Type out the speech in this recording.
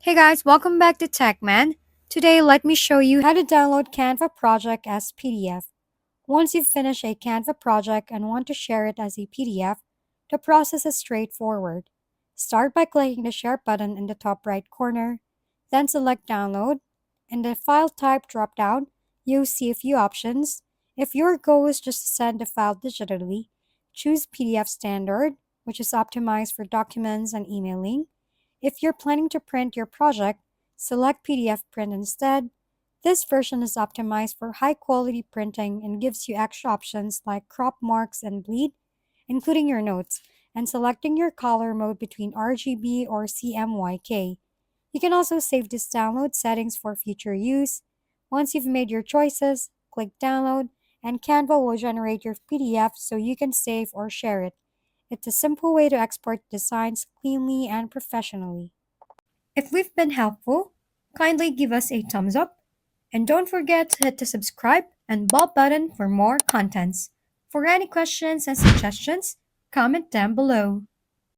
Hey guys, welcome back to TechMan. Today, let me show you how to download Canva project as PDF. Once you've finished a Canva project and want to share it as a PDF, the process is straightforward. Start by clicking the Share button in the top right corner, then select Download. In the File Type dropdown, you'll see a few options. If your goal is just to send the file digitally, choose PDF Standard, which is optimized for documents and emailing. If you're planning to print your project, select PDF Print instead. This version is optimized for high quality printing and gives you extra options like crop marks and bleed, including your notes, and selecting your color mode between RGB or CMYK. You can also save these download settings for future use. Once you've made your choices, click Download, and Canva will generate your PDF so you can save or share it. It's a simple way to export designs cleanly and professionally. If we've been helpful, kindly give us a thumbs up and don't forget to hit the subscribe and bell button for more contents. For any questions and suggestions, comment down below.